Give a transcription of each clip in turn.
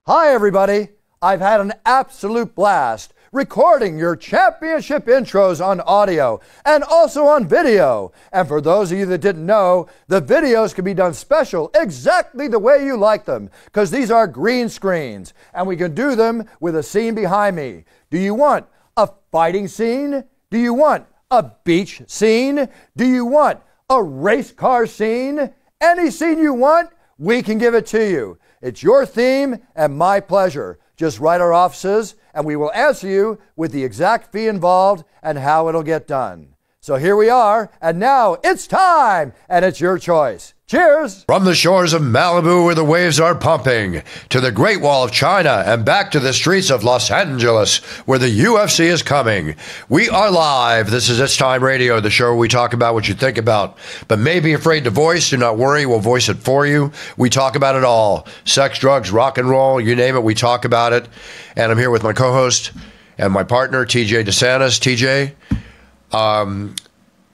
Hi, everybody. I've had an absolute blast recording your championship intros on audio and also on video. And for those of you that didn't know, the videos can be done special exactly the way you like them, because these are green screens and we can do them with a scene behind me. Do you want a fighting scene? Do you want a beach scene? Do you want a race car scene? Any scene you want, we can give it to you. It's your theme and my pleasure. Just write our offices and we will answer you with the exact fee involved and how it'll get done. So here we are, and now it's time, and it's your choice. Cheers! From the shores of Malibu where the waves are pumping, to the Great Wall of China, and back to the streets of Los Angeles where the UFC is coming. We are live. This is It's Time Radio, the show where we talk about what you think about, but may be afraid to voice. Do not worry, we'll voice it for you. We talk about it all. Sex, drugs, rock and roll, you name it, we talk about it. And I'm here with my co-host and my partner, TJ DeSantis. TJ,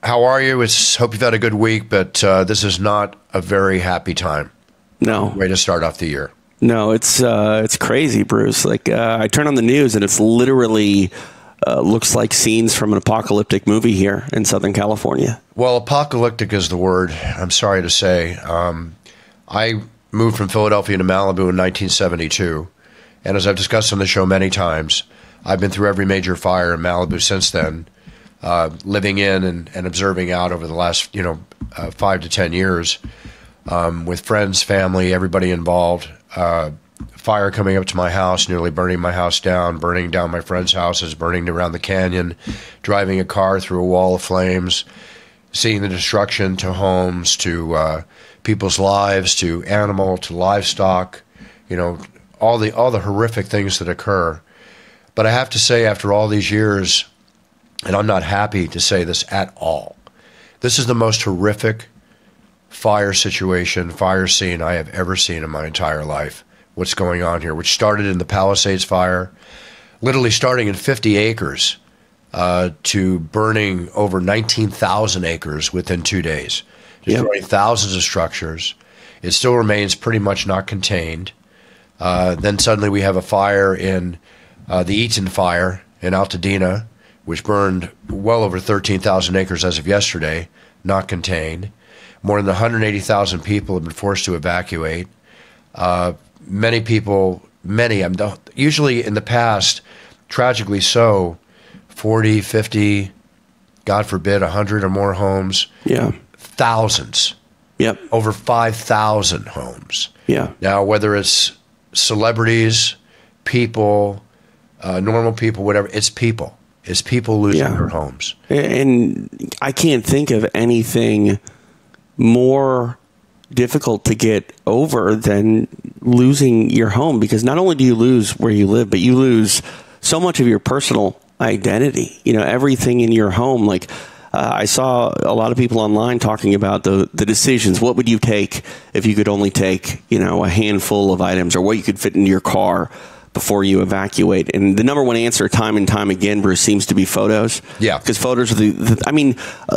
how are you? Hope you've had a good week, but this is not a very happy time. No. Way to start off the year. No, it's crazy, Bruce. Like I turn on the news and it's literally looks like scenes from an apocalyptic movie here in Southern California. Well, apocalyptic is the word. I'm sorry to say. I moved from Philadelphia to Malibu in 1972, and as I've discussed on the show many times, I've been through every major fire in Malibu since then. Living in and observing out over the last, 5 to 10 years, with friends, family, everybody involved. Fire coming up to my house, nearly burning my house down, burning down my friends' houses, burning around the canyon, driving a car through a wall of flames, seeing the destruction to homes, to people's lives, to animal, to livestock, all the horrific things that occur. But I have to say, after all these years, and I'm not happy to say this at all, this is the most horrific fire scene I have ever seen in my entire life. What's going on here, which started in the Palisades fire, literally starting in 50 acres to burning over 19,000 acres within 2 days, destroying thousands of structures. It still remains pretty much not contained. Then suddenly we have a fire in the Eaton fire in Altadena, which burned well over 13,000 acres as of yesterday, not contained. More than 180,000 people have been forced to evacuate. Many people, usually in the past, tragically so, 40, 50, God forbid, 100 or more homes. Yeah. Thousands. Yep. Over 5,000 homes. Yeah. Now, whether it's celebrities, people, normal people, whatever, it's people. Is people losing their homes. And I can't think of anything more difficult to get over than losing your home, because not only do you lose where you live, but you lose so much of your personal identity, everything in your home. Like I saw a lot of people online talking about the decisions. What would you take if you could only take, a handful of items, or what you could fit into your car before you evacuate? And the number one answer time and time again, Bruce, seems to be photos. Yeah. Because photos are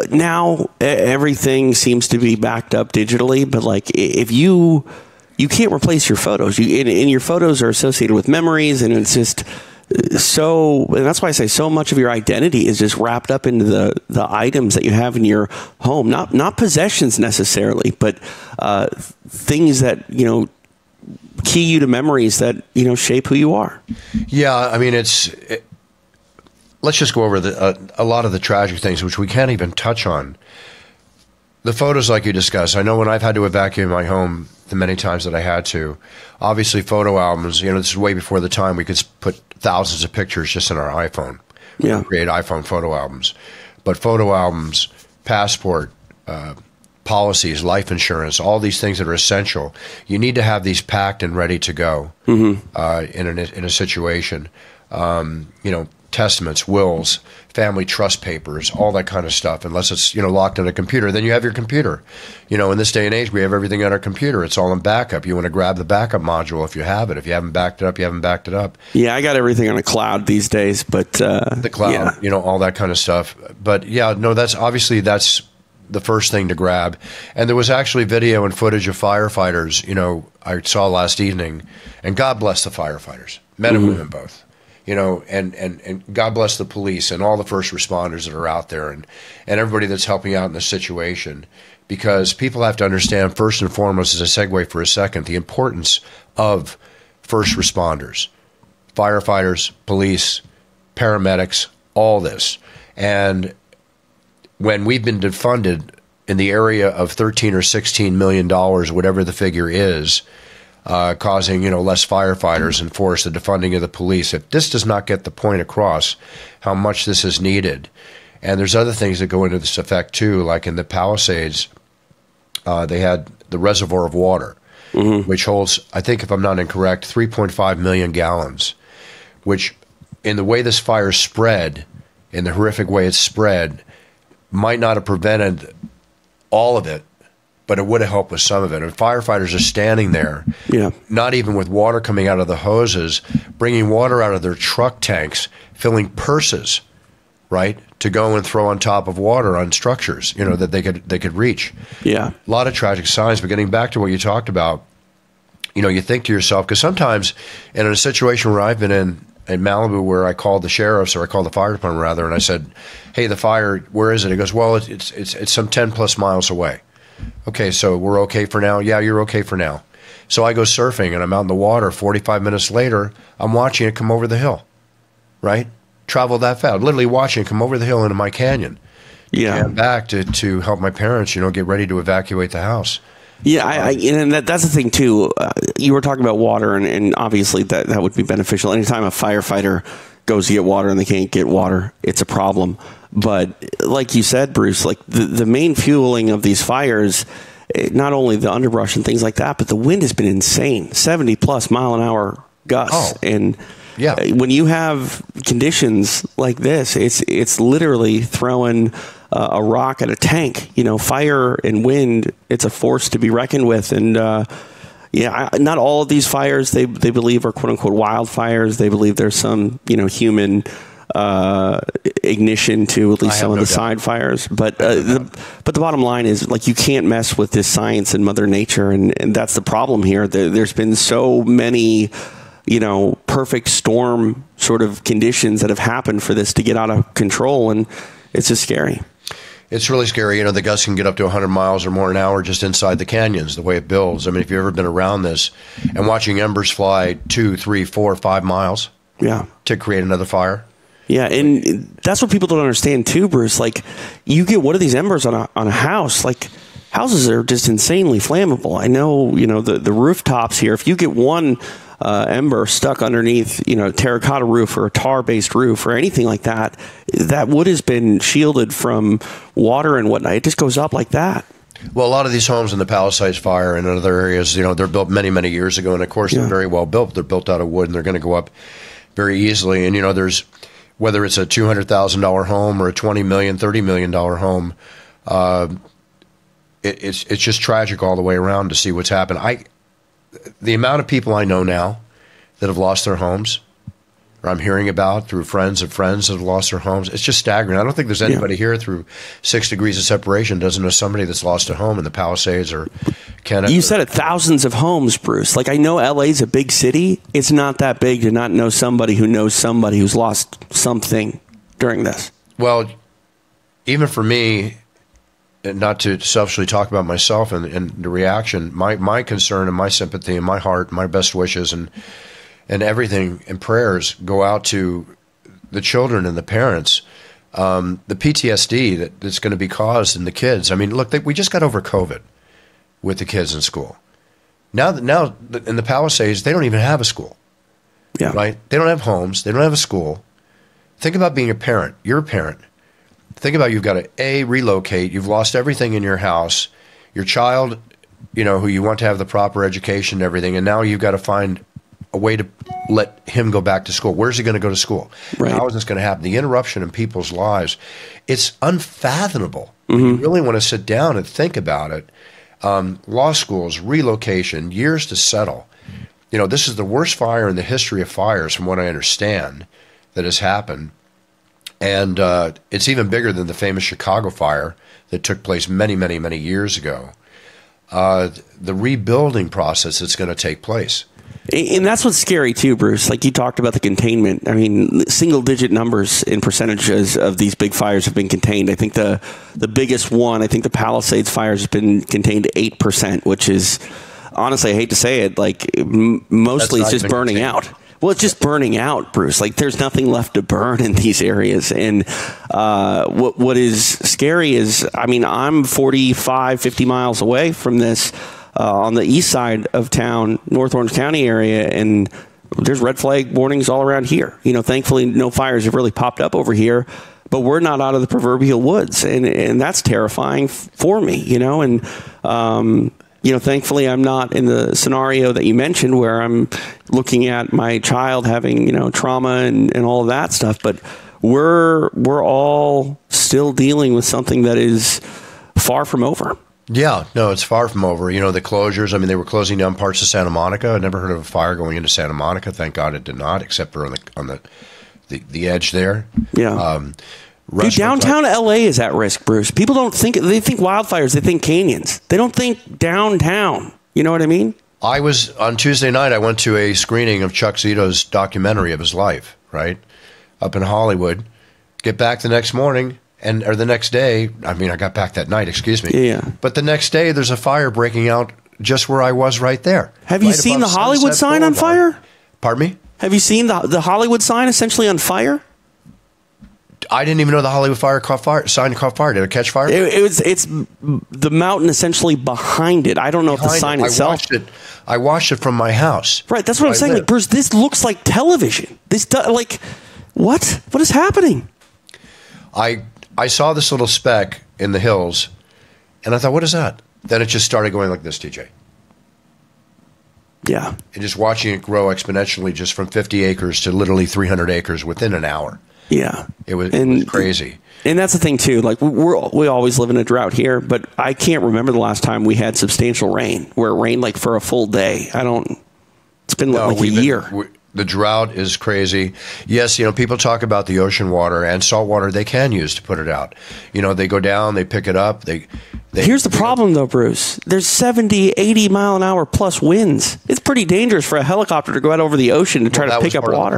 now everything seems to be backed up digitally, but like if you can't replace your photos, and your photos are associated with memories, and it's just and that's why I say so much of your identity is just wrapped up into the items that you have in your home, not possessions necessarily, but things that, key you to memories that, shape who you are. Yeah, I mean, let's just go over a lot of the tragic things, which we can't even touch on. The photos, like you discussed, I know when I've had to evacuate my home the many times that I had to, obviously photo albums, this is way before the time we could put thousands of pictures just in our iPhone. Yeah. Create iPhone photo albums. But photo albums, passport, policies, life insurance, all these things that are essential. You need to have these packed and ready to go in a situation. Testaments, wills, family trust papers, all that kind of stuff. Unless it's locked in a computer, then you have your computer. In this day and age, we have everything on our computer. It's all in backup. You want to grab the backup module if you have it. If you haven't backed it up, you haven't backed it up. Yeah, I got everything on a cloud these days, but the cloud, all that kind of stuff. But yeah, no, that's the first thing to grab. And there was actually video and footage of firefighters, I saw last evening, and God bless the firefighters, men and women both, and God bless the police and all the first responders that are out there and everybody that's helping out in this situation, because people have to understand, first and foremost, as a segue for a second, the importance of first responders, firefighters, police, paramedics, all this. And when we've been defunded in the area of $13 or $16 million, whatever the figure is, causing less firefighters and force the defunding of the police, if this does not get the point across how much this is needed, and there's other things that go into this effect too, like in the Palisades, they had the reservoir of water, which holds, I think if I'm not incorrect, 3.5 million gallons, which in the way this fire spread, in the horrific way it spread, might not have prevented all of it, but it would have helped with some of it. And firefighters are standing there, not even with water coming out of the hoses, bringing water out of their truck tanks, filling purses, right, to go and throw on top of water on structures, that they could reach. Yeah, a lot of tragic signs. But getting back to what you talked about, you think to yourself, because sometimes in a situation where I've been in Malibu, where I called the sheriffs, or I called the fire department rather, and I said, "Hey, the fire, where is it?" He goes, "Well, it's some 10 plus miles away." Okay, so we're okay for now? Yeah, you're okay for now. So I go surfing, and I'm out in the water. 45 minutes later, I'm watching it come over the hill, right? Travel that fast, literally watching it come over the hill into my canyon. Yeah, and back to help my parents, get ready to evacuate the house. Yeah, and that's the thing too. You were talking about water, and obviously that would be beneficial. Anytime a firefighter goes to get water and they can't get water, it's a problem. But like you said, Bruce, like the main fueling of these fires, not only the underbrush and things like that, but the wind has been insane, 70 plus mile an hour gusts. And when you have conditions like this, it's literally throwing a rock at a tank. Fire and wind, it's a force to be reckoned with. And not all of these fires they believe are quote unquote wildfires. They believe there's some human ignition to at least some of the side fires. But the bottom line is, like, you can't mess with this science and Mother Nature, and that's the problem here. There's been so many perfect storm sort of conditions that have happened for this to get out of control, and it's just scary. It's really scary. The gusts can get up to 100 miles or more an hour just inside the canyons, the way it builds. I mean, if you've ever been around this and watching embers fly 2, 3, 4, 5 miles to create another fire. Yeah, and that's what people don't understand too, Bruce. Like, you get one of these embers on a house, like, houses are just insanely flammable. I know, the rooftops here, if you get one ember stuck underneath, terracotta roof or a tar-based roof or anything like that, that wood has been shielded from water and whatnot. It just goes up like that. Well, a lot of these homes in the Palisades fire and in other areas, they're built many, many years ago, and of course they're very well built. They're built out of wood, and they're going to go up very easily. And there's, whether it's a $200,000 home or a $20 million, $30 million home, it's just tragic all the way around to see what's happened. The amount of people I know now that have lost their homes, or I'm hearing about through friends of friends that have lost their homes, it's just staggering. I don't think there's anybody here through 6 degrees of separation doesn't know somebody that's lost a home in the Palisades or Canada. You said it, thousands of homes, Bruce. Like, I know LA's a big city. It's not that big to not know somebody who knows somebody who's lost something during this. Well, even for me, and not to selfishly talk about myself and the reaction, my concern and my sympathy and my heart, my best wishes and everything and prayers go out to the children and the parents. The PTSD that's going to be caused in the kids. I mean, look, we just got over COVID with the kids in school. Now in the Palisades, they don't even have a school. Right? They don't have homes. They don't have a school. Think about being a parent. You're a parent. Think about, you've got to relocate. You've lost everything in your house. Your child, who you want to have the proper education and everything, and now you've got to find a way to let him go back to school. Where's he going to go to school? Right. How is this going to happen? The interruption in people's lives, it's unfathomable. You really want to sit down and think about it. Law schools, relocation, years to settle. This is the worst fire in the history of fires, from what I understand, that has happened. And it's even bigger than the famous Chicago fire that took place many, many, many years ago. The rebuilding process that's going to take place. And that's what's scary too, Bruce. Like you talked about the containment. I mean, single-digit numbers in percentages of these big fires have been contained. I think the biggest one, I think the Palisades fires has been contained to 8%, which is, honestly, I hate to say it, like mostly it's just burning out. Well, it's just burning out, Bruce. Like there's nothing left to burn in these areas. And what is scary is, I mean, I'm 45, 50 miles away from this. On the east side of town, North Orange County area, and there's red flag warnings all around here. You know, thankfully, no fires have really popped up over here, but we're not out of the proverbial woods, and that's terrifying for me, you know, and, you know, thankfully, I'm not in the scenario that you mentioned where I'm looking at my child having, you know, trauma and all of that stuff, but we're all still dealing with something that is far from over. Yeah, no, it's far from over. You know, the closures, I mean, they were closing down parts of Santa Monica. I never heard of a fire going into Santa Monica. Thank God it did not, except for on the edge there. Yeah. Dude, downtown LA is at risk, Bruce. People don't think, they think wildfires, they think canyons. They don't think downtown. You know what I mean? On Tuesday night, I went to a screening of Chuck Zito's documentary of his life, right? Up in Hollywood. Get back the next morning. Or the next day, I mean, I got back that night, excuse me. Yeah. But the next day, there's a fire breaking out just where I was right there. Have you seen the Hollywood sign on fire? Pardon me? Have you seen the Hollywood sign essentially on fire? I didn't even know the Hollywood sign caught fire. Did it catch fire? It's the mountain essentially behind it. I don't know if the sign itself. I watched it from my house. Right, that's what I'm saying. Like, Bruce, this looks like television. Like, what? What is happening? I saw this little speck in the hills, and I thought, what is that? Then it just started going like this, TJ. Yeah. And just watching it grow exponentially just from 50 acres to literally 300 acres within an hour. Yeah. It was crazy. And that's the thing, too. Like, we always live in a drought here, but I can't remember the last time we had substantial rain, where it rained like for a full day. It's been like a year. The drought is crazy. Yes, you know, people talk about the ocean water and salt water they can use to put it out. You know, they go down, they pick it up. Here's the problem, though, Bruce. There's 70, 80 mile an hour plus winds. It's pretty dangerous for a helicopter to go out over the ocean to try to pick up water.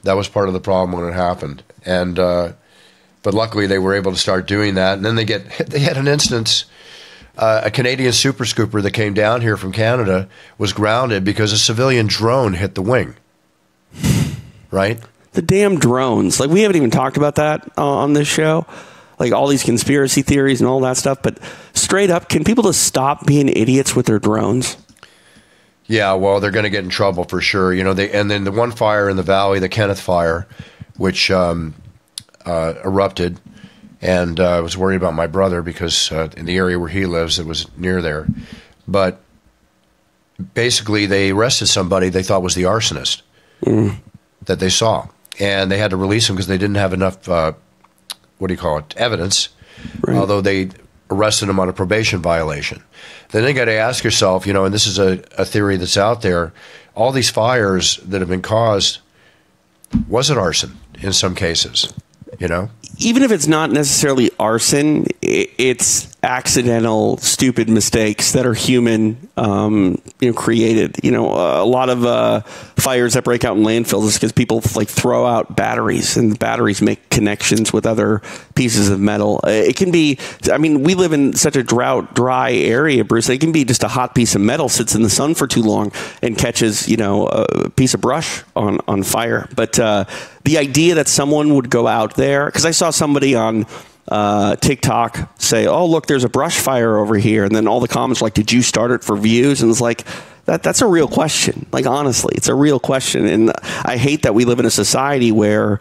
That was part of the problem when it happened. And but luckily they were able to start doing that. And then they had an instance. A Canadian super scooper that came down here from Canada was grounded because a civilian drone hit the wing. Right? The damn drones. Like, we haven't even talked about that on this show. Like, all these conspiracy theories and all that stuff. But straight up, can people just stop being idiots with their drones? Yeah, well, they're going to get in trouble for sure. You know, and then the one fire in the valley, the Kenneth fire, which erupted. And I was worried about my brother because in the area where he lives, it was near there. But basically, they arrested somebody they thought was the arsonist. That they saw, and they had to release him because they didn't have enough evidence. Right. Although they arrested him on a probation violation. Then they got to ask yourself, you know, and this is a theory that's out there, all these fires that have been caused, was it arson in some cases, you know? Even if it's not necessarily arson, it's accidental, stupid mistakes that are human, created. You know, a lot of fires that break out in landfills is because people like throw out batteries, and the batteries make connections with other pieces of metal. It can be. I mean, we live in such a dry area, Bruce. It can be just a hot piece of metal sits in the sun for too long and catches, you know, a piece of brush on fire. But the idea that someone would go out there, because I saw somebody on TikTok say, "Oh, look, there's a brush fire over here," and then all the comments were like, "Did you start it for views?" And it's like, that's a real question. Like, honestly, it's a real question, and I hate that we live in a society where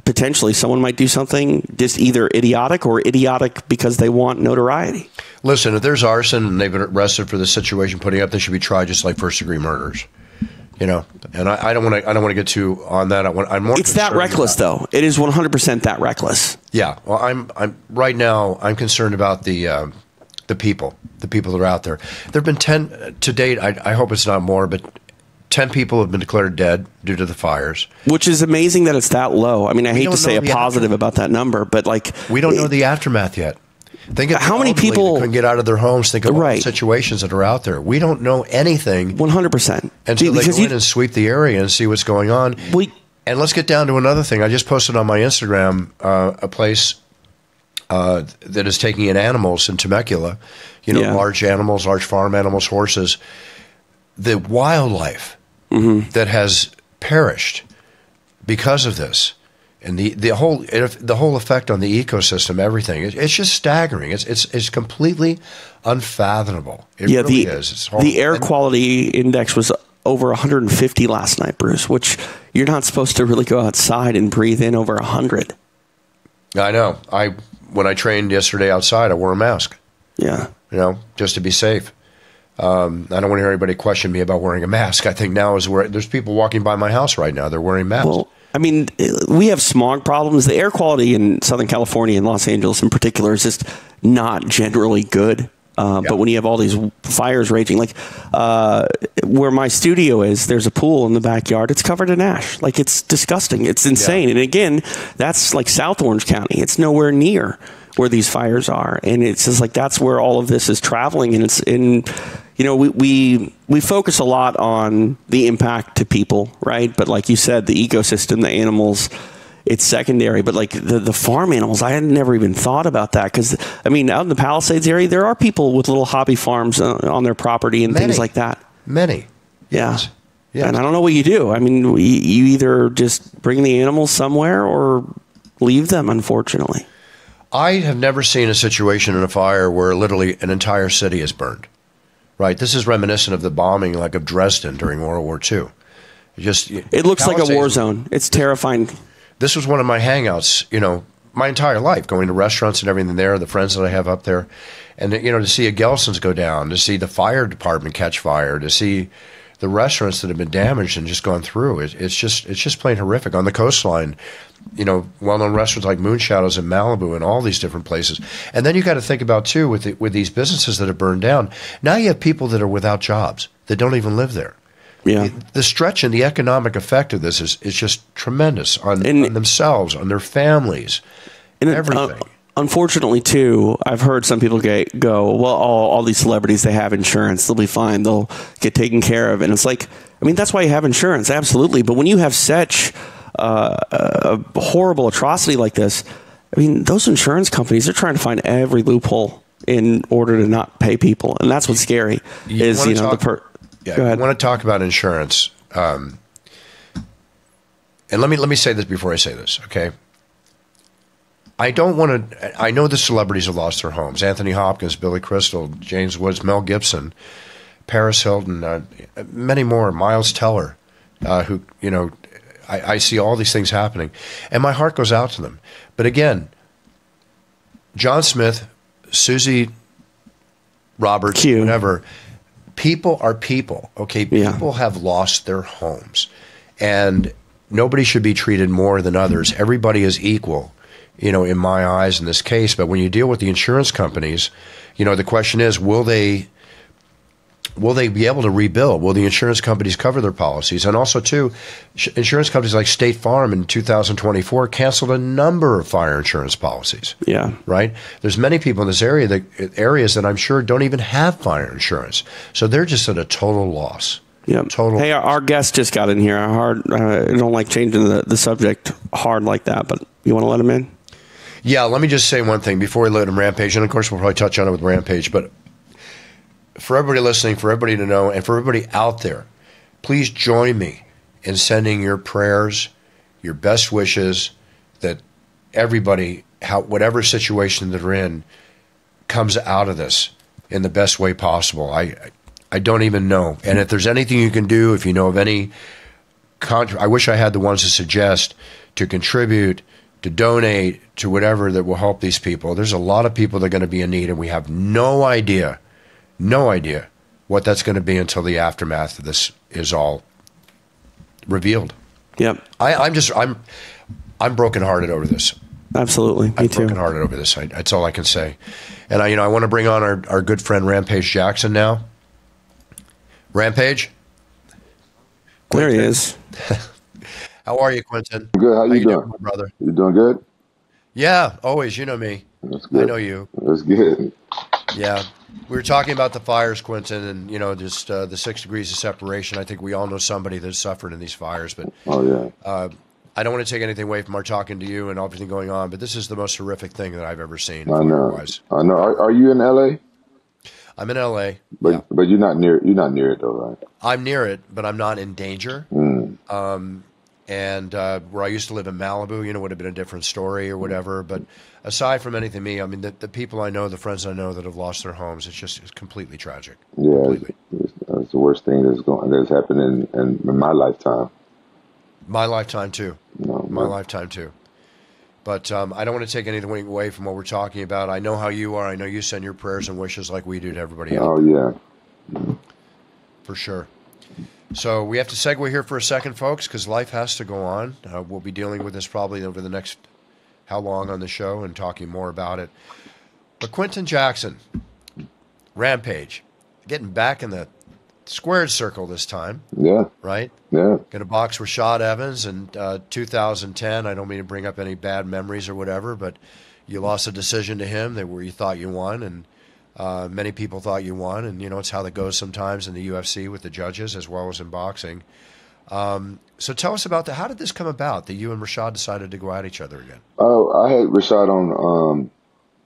potentially someone might do something just either idiotic or idiotic because they want notoriety. Listen, if there's arson and they've been arrested for the situation putting up, they should be tried just like first-degree murders. You know, and I don't want to get too on that. I'm more. It's that reckless, though. It is 100% that reckless. Yeah. Well, I'm right now. I'm concerned about the people that are out there. There've been 10 to date. I hope it's not more, but 10 people have been declared dead due to the fires. Which is amazing that it's that low. I mean, I hate to say a positive about that number, but like... We don't know the aftermath yet. Think of how many people that couldn't get out of their homes. Think of all the situations that are out there. We don't know anything 100% until they go in and sweep the area and see what's going on. And let's get down to another thing. I just posted on my Instagram a place that is taking in animals in Temecula. Large animals, large farm animals, horses. The wildlife that has perished because of this. And the whole effect on the ecosystem, everything, it's just staggering. It's completely unfathomable. It really is. It's horrible. The air quality index was over 150 last night, Bruce, which you're not supposed to really go outside and breathe in over 100. I know. When I trained yesterday outside, I wore a mask. Yeah. Just to be safe. I don't want to hear anybody question me about wearing a mask. I think now is where there's people walking by my house right now. They're wearing masks. Well, I mean, we have smog problems. The air quality in Southern California and Los Angeles in particular is just not generally good. But when you have all these fires raging, like where my studio is, there's a pool in the backyard. It's covered in ash. Like, it's disgusting. It's insane. And again, that's like South Orange County. It's nowhere near where these fires are. And it's just like that's where all of this is traveling. And it's in... we focus a lot on the impact to people, right? But like you said, the ecosystem, the animals, it's secondary. But like the farm animals, I had never even thought about that. Because, I mean, out in the Palisades area, there are people with little hobby farms on their property and things like that. Many. Yes. Yeah. And I don't know what you do. I mean, you either just bring the animals somewhere or leave them, unfortunately. I have never seen a situation in a fire where literally an entire city is burned. Right. This is reminiscent of the bombing, like of Dresden during World War II. It looks like a war zone. It's terrifying. This was one of my hangouts, my entire life, going to restaurants and everything there, the friends that I have up there. And, to see a Gelson's go down, to see the fire department catch fire, to see the restaurants that have been damaged and just gone through. It's just plain horrific. On the coastline, well-known restaurants like Moon Shadows in Malibu and all these different places. And then you got to think about, too, with these businesses that have burned down, now you have people that are without jobs that don't even live there. Yeah. The stretch and the economic effect of this is just tremendous on themselves, on their families, and everything. Unfortunately, too, I've heard some people go, well, all these celebrities, they have insurance. They'll be fine. They'll get taken care of. And it's like, I mean, that's why you have insurance. Absolutely. But when you have such a horrible atrocity like this, I mean, those insurance companies, they're trying to find every loophole in order to not pay people. And that's what's scary is, I want to talk about insurance. And let me say this before I say this, okay? I don't want to. I know the celebrities have lost their homes. Anthony Hopkins, Billy Crystal, James Woods, Mel Gibson, Paris Hilton, many more. Miles Teller, who I see all these things happening, and my heart goes out to them. But again, John Smith, Susie Roberts, whatever. People are people. Okay, people have lost their homes, and nobody should be treated more than others. Everybody is equal. In my eyes in this case. But when you deal with the insurance companies, the question is, will they be able to rebuild? Will the insurance companies cover their policies? And also, too, insurance companies like State Farm in 2024 canceled a number of fire insurance policies. Yeah. Right? There's many people in this areas that I'm sure don't even have fire insurance. So they're just at a total loss. Yeah. Total. Hey, our guest just got in here. I don't like changing the subject hard like that, but you want to let him in? Yeah, let me just say one thing before we let him Rampage, and of course we'll probably touch on it with Rampage, but for everybody listening, for everybody to know, and for everybody out there, please join me in sending your prayers, your best wishes, that everybody, whatever situation they're in, comes out of this in the best way possible. I don't even know. And if there's anything you can do, if you know of any, I wish I had the ones to suggest, to contribute, to donate, to whatever that will help these people. There's a lot of people that are going to be in need, and we have no idea what that's going to be until the aftermath of this is all revealed. Yep. I'm brokenhearted over this. Absolutely. Me too. I'm brokenhearted over this. That's all I can say. And I want to bring on our good friend Rampage Jackson now. Rampage? There he is. How are you, Quinton? Good. How you doing, my brother? You doing good? Yeah, always. You know me. That's good. I know you. That's good. Yeah. We were talking about the fires, Quinton, and, just the 6 degrees of separation. I think we all know somebody that's suffered in these fires. But I don't want to take anything away from our talking to you and everything going on, but this is the most horrific thing that I've ever seen. I know. Fire-wise. I know. Are you in L.A.? I'm in L.A. But you're not near. You're not near it though, right? I'm near it, but I'm not in danger. And where I used to live in Malibu, would have been a different story or whatever. But aside from anything, the people I know, the friends I know that have lost their homes, it's completely tragic. Yeah, completely. It's the worst thing that's happened in my lifetime. My lifetime too. My lifetime too. But I don't want to take anything away from what we're talking about. I know how you are. I know you send your prayers and wishes like we do to everybody else. Oh yeah, for sure. So we have to segue here for a second, folks, because life has to go on. We'll be dealing with this probably over the next how long on the show and talking more about it. But Quinton Jackson, Rampage, getting back in the squared circle this time. Yeah. Right? Yeah. Going to box Rashad Evans in 2010. I don't mean to bring up any bad memories or whatever, but you lost a decision to him where you thought you won, and many people thought you won, and it's how that goes sometimes in the UFC with the judges as well as in boxing. So tell us about that. How did this come about that you and Rashad decided to go at each other again? Oh, I had Rashad on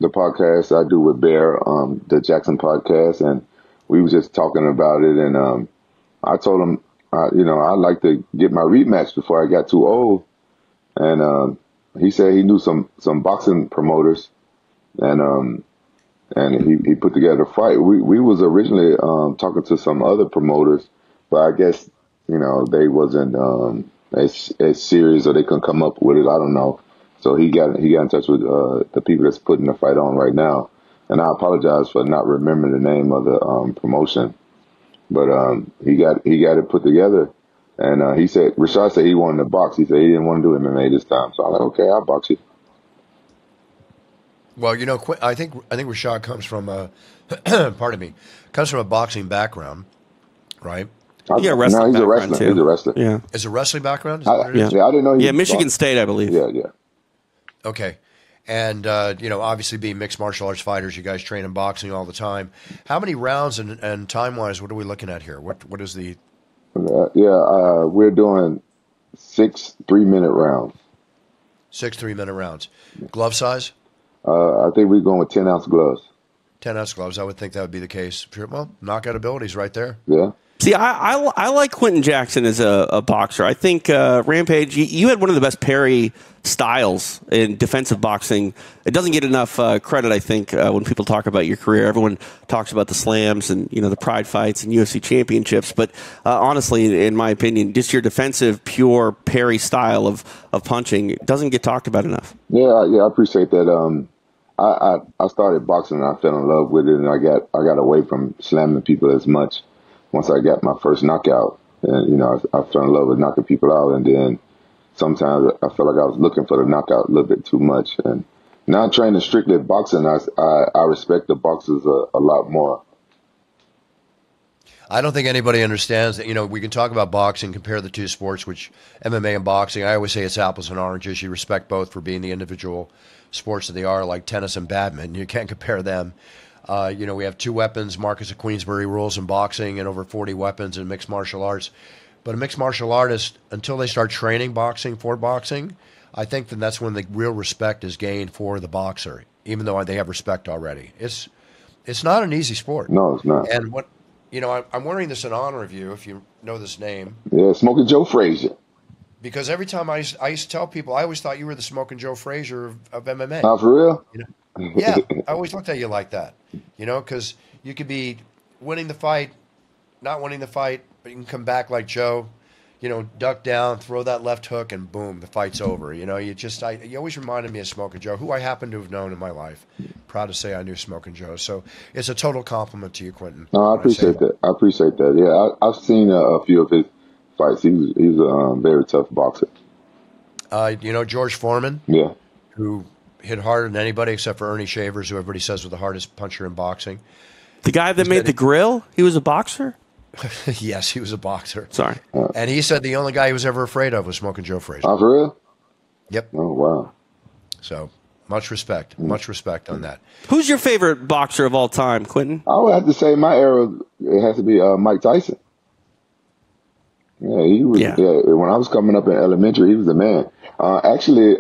the podcast I do with Bear, the Jackson podcast, and we were just talking about it. And I told him, I'd like to get my rematch before I got too old. And he said he knew some boxing promoters, and he put together a fight. We was originally talking to some other promoters, but I guess they wasn't as serious, or they couldn't come up with it. I don't know. So he got in touch with the people that's putting the fight on right now. And I apologize for not remembering the name of the promotion, but he got it put together. And Rashad said he wanted to box. He said he didn't want to do MMA this time. So I'm like, okay, I'll box you. Well, I think Rashad comes from pardon me, comes from a boxing background, right? Yeah, wrestling. No, he's a wrestler. Too. He's a wrestler. Yeah, is a wrestling background? I didn't know. Michigan State, I believe. Yeah. Okay, and obviously being mixed martial arts fighters, you guys train in boxing all the time. How many rounds and time wise, what are we looking at here? What is the? We're doing 6 3-minute rounds. 6 3-minute rounds. Glove size? I think we're going with 10-ounce gloves. 10-ounce gloves. I would think that would be the case. Well, knockout abilities right there. Yeah. See, I like Quinton Jackson as a boxer. I think Rampage, you had one of the best parry styles in defensive boxing. It doesn't get enough credit, I think, when people talk about your career. Everyone talks about the slams and the pride fights and UFC championships. But honestly, in my opinion, just your defensive, pure parry style of punching doesn't get talked about enough. Yeah, I appreciate that. I started boxing and I fell in love with it, and I got away from slamming people as much. Once I got my first knockout, and I fell in love with knocking people out, and then sometimes I felt like I was looking for the knockout a little bit too much. And now I'm training strictly at boxing. I respect the boxers a lot more. I don't think anybody understands that. We can talk about boxing, compare the two sports, which MMA and boxing. I always say it's apples and oranges. You respect both for being the individual sports that they are, like tennis and badminton. You can't compare them. We have 2 weapons, Marcus of Queensberry rules in boxing, and over 40 weapons in mixed martial arts. But a mixed martial artist, until they start training for boxing, I think that's when the real respect is gained for the boxer, even though they have respect already. It's not an easy sport. No, it's not. And I'm wearing this in honor of you, if you know this name. Yeah, Smoking Joe Frazier. Because every time I used to tell people, I always thought you were the Smoking Joe Frazier of MMA. Oh, for real? Yeah, I always looked at you like that, because you could be winning the fight, not winning the fight, but you can come back like Joe, duck down, throw that left hook, and boom, the fight's over. You always reminded me of Smoking Joe, who I happen to have known in my life. Proud to say I knew Smoking Joe. So it's a total compliment to you, Quinton. No, I appreciate that. I appreciate that. Yeah, I've seen a few of his fights. He's a very tough boxer. George Foreman? Yeah. Who hit harder than anybody except for Ernie Shavers, who everybody says was the hardest puncher in boxing. The guy that made the grill, he was a boxer? Yes, he was a boxer. Sorry. And he said the only guy he was ever afraid of was Smoking Joe Frazier. Oh, for real? Yep. Oh, wow. So much respect. Much respect on that. Who's your favorite boxer of all time, Quinton? I would have to say my era, it has to be Mike Tyson. Yeah, he was. Yeah. When I was coming up in elementary, he was the man. Actually,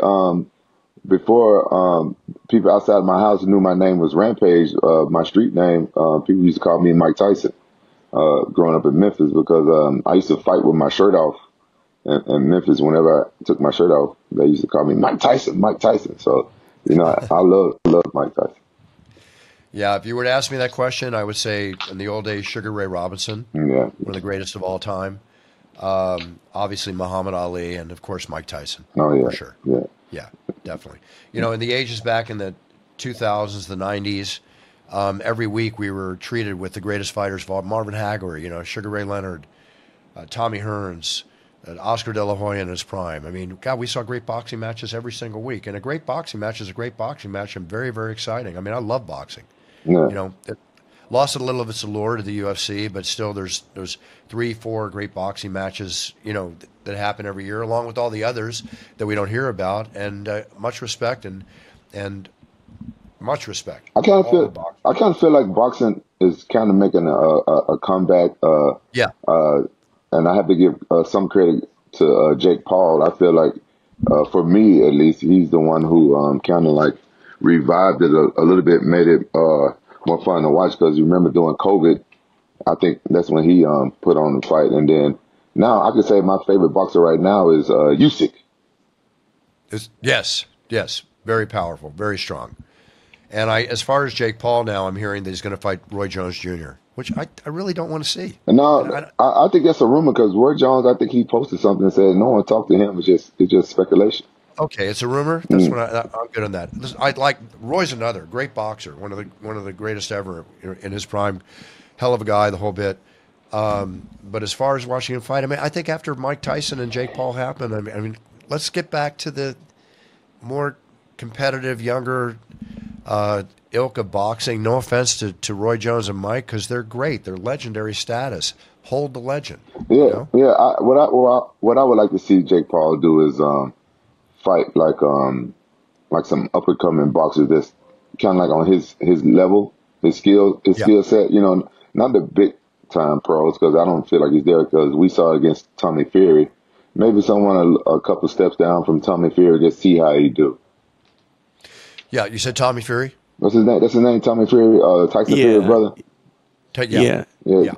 before people outside my house knew my name was Rampage, my street name, people used to call me Mike Tyson. Growing up in Memphis, because I used to fight with my shirt off in Memphis. Whenever I took my shirt off, they used to call me Mike Tyson, Mike Tyson. So, I love Mike Tyson. Yeah, if you were to ask me that question, I would say in the old days, Sugar Ray Robinson, one of the greatest of all time. Obviously Muhammad Ali, and of course Mike Tyson. Oh yeah, for sure. Yeah, Definitely. In the ages back in the 2000s, the 90s, every week we were treated with the greatest fighters of all: Marvin Hagler, Sugar Ray Leonard, Tommy Hearns, Oscar De La Hoya in his prime. I mean, God, we saw great boxing matches every single week, and a great boxing match is a great boxing match and very, very exciting. I mean, I love boxing. yeah. It lost a little of its allure to the UFC, but still there's 3-4 great boxing matches, that happen every year, along with all the others that we don't hear about, and much respect and much respect. I kind of feel like boxing is kind of making a comeback. And I have to give some credit to Jake Paul. I feel like, for me at least, he's the one who kind of like revived it a little bit, made it more fun to watch. Because you remember during COVID, I think that's when he put on the fight. And then now I could say my favorite boxer right now is Usyk. Yes, very powerful, very strong. And as far as Jake Paul now, I'm hearing that he's going to fight Roy Jones Jr., which I really don't want to see. No, I think that's a rumor, because Roy Jones, I think he posted something and said no one talked to him. It's just speculation. Okay, it's a rumor. That's what I'm good on that. I like Roy's another great boxer, one of the greatest ever in his prime. Hell of a guy, the whole bit. But as far as watching him fight, I think after Mike Tyson and Jake Paul happened, I mean, let's get back to the more competitive, younger ilk of boxing. No offense to Roy Jones and Mike, because they're great. They're legendary status. Hold the legend. Yeah, yeah. What I would like to see Jake Paul do is fight like some up and coming boxers that's kind of like on his level, his skill set. Not the big time pros, because I don't feel like he's there. Because we saw it against Tommy Fury. Maybe someone a couple steps down from Tommy Fury, just see how he do. Yeah, you said Tommy Fury? What's his name? That's his name, Tommy Fury, Tyson Fury brother. Yeah.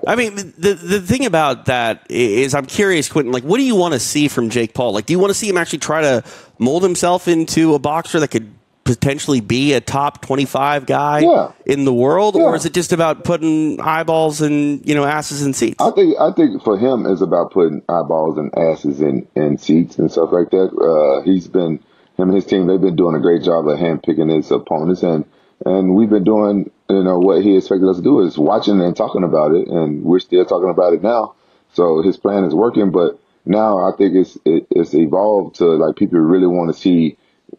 I mean, the thing about that is, I'm curious, Quinton, like, what do you want to see from Jake Paul? Like, do you want to see him actually try to mold himself into a boxer that could potentially be a top 25 guy in the world? Or is it just about putting eyeballs and, asses in seats? I think for him it's about putting eyeballs and asses in seats and stuff like that. Him and his team, they've been doing a great job of handpicking his opponents, and we've been doing, what he expected us to do is watching and talking about it, and we're still talking about it now. So his plan is working, but now I think it's evolved to like people really want to see,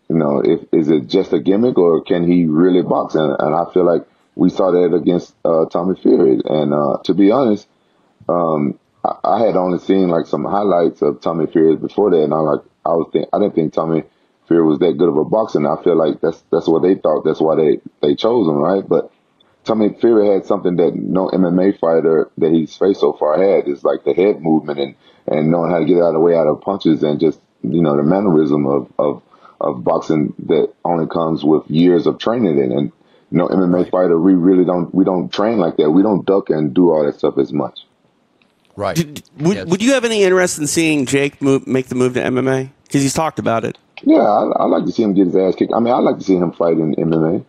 is it just a gimmick or can he really box? And I feel like we saw that against Tommy Fury. And to be honest, I had only seen like some highlights of Tommy Fury before that, and I didn't think Tommy Fury was that good of a boxer. And I feel like that's what they thought. That's why they chose him, right? But Tommy Fury had something that no MMA fighter that he's faced so far had. Is like the head movement and knowing how to get out of the way out of punches, and just the mannerism of boxing that only comes with years of training in. And MMA fighter, we don't train like that. We don't duck and do all that stuff as much. Right. Would you have any interest in seeing Jake make the move to MMA? Because he's talked about it. Yeah, I'd like to see him get his ass kicked. I mean, I'd like to see him fight in MMA.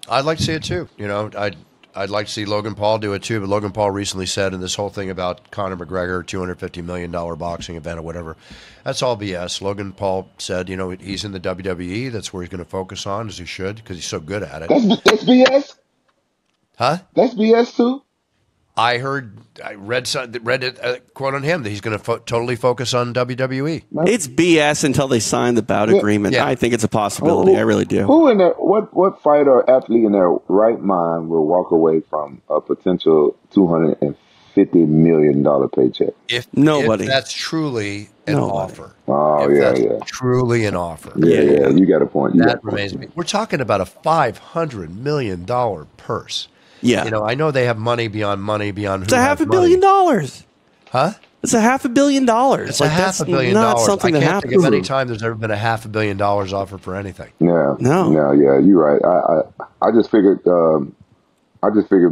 I'd like to see it too. I'd like to see Logan Paul do it too. But Logan Paul recently said in this whole thing about Conor McGregor, $250 million boxing event or whatever, that's all BS. Logan Paul said, he's in the WWE. That's where he's going to focus on, as he should, because he's so good at it. That's BS? Huh? That's BS too? I read a quote on him that he's going to totally focus on WWE. It's BS until they sign the bout agreement. Yeah. I think it's a possibility. I really do. Who in there? What fighter or athlete in their right mind will walk away from a potential $250 $50 million paycheck. If Nobody. that's truly an offer. Oh, if yeah, that's yeah. truly an offer. Yeah. You got a point. That remains me. We're talking about a $500 million purse. Yeah. You know, I know they have money beyond who It's a has $500 million. Huh? It's a $500 million. It's a $500 million. Not something I that can't happens. think of any time there's ever been a $500 million offer for anything. Yeah. No. Yeah, you're right. I just figured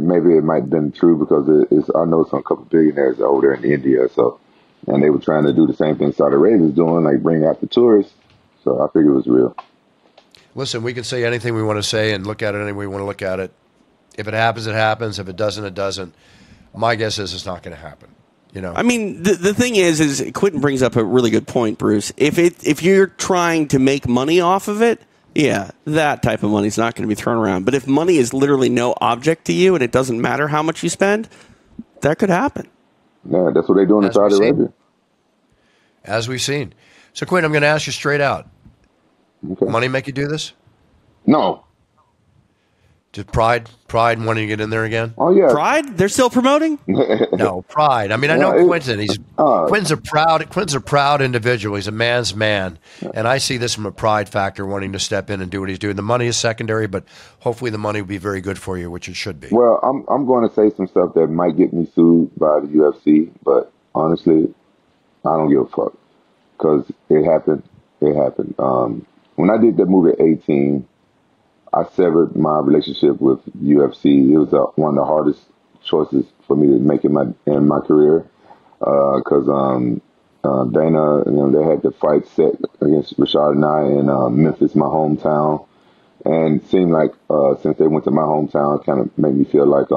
maybe it might have been true because I know some couple billionaires over there in India, and they were trying to do the same thing Saudi Arabia's doing, like bring out the tourists. So I figured it was real. Listen, we can say anything we want to say and look at it any way we want to look at it. If it happens, it happens. If it doesn't, it doesn't. My guess is it's not going to happen. You know, I mean, the thing is Quinton brings up a really good point, Bruce. If you're trying to make money off of it, yeah, that type of money is not going to be thrown around. But if money is literally no object to you and it doesn't matter how much you spend, that could happen. Yeah, that's what they're doing in Saudi Arabia. As we've seen. So, Quinton, I'm going to ask you straight out. Okay. Money make you do this? No. Just pride wanting to get in there again? Oh, yeah. Pride? They're still promoting? No, pride. I mean, I know Quinton. Quinton's a proud individual. He's a man's man. And I see this from a pride factor, wanting to step in and do what he's doing. The money is secondary, but hopefully the money will be very good for you, which it should be. Well, I'm going to say some stuff that might get me sued by the UFC, but honestly, I don't give a fuck because it happened. It happened. When I did that movie at 18, I severed my relationship with UFC. It was one of the hardest choices for me to make in my career because Dana, they had the fight set against Rashad and I in Memphis, my hometown, and it seemed like since they went to my hometown, it kind of made me feel like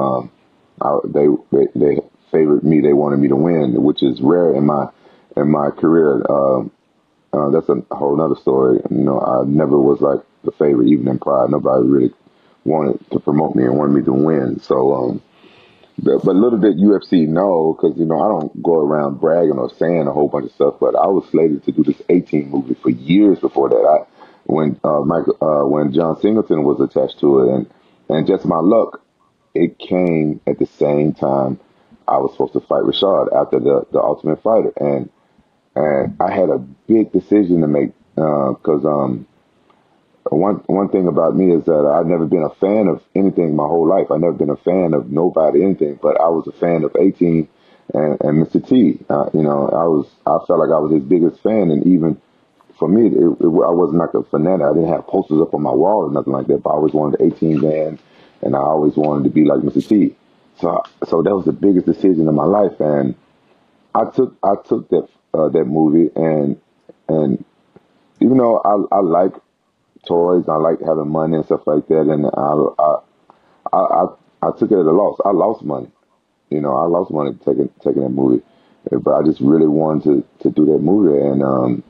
they favored me. They wanted me to win, which is rare in my career. That's a whole other story. I never was like the favorite, even in Pride. Nobody really wanted to promote me and wanted me to win. So, but little did UFC know, because, I don't go around bragging or saying a whole bunch of stuff, but I was slated to do this 18 movie for years before that. When John Singleton was attached to it, and just my luck, it came at the same time I was supposed to fight Rashad after the Ultimate Fighter. And I had a big decision to make because one thing about me is that I've never been a fan of anything my whole life. I've never been a fan of nobody, anything, but I was a fan of 18 and Mr. T. I felt like I was his biggest fan, and even for me, I wasn't like a fanatic. I didn't have posters up on my wall or nothing like that, but I always wanted the 18 band, and I always wanted to be like Mr. T. So that was the biggest decision in my life, and I took that movie, and even though I like toys, I like having money and stuff like that, and I took it at a loss. I lost money, I lost money taking that movie, but I just really wanted to do that movie, and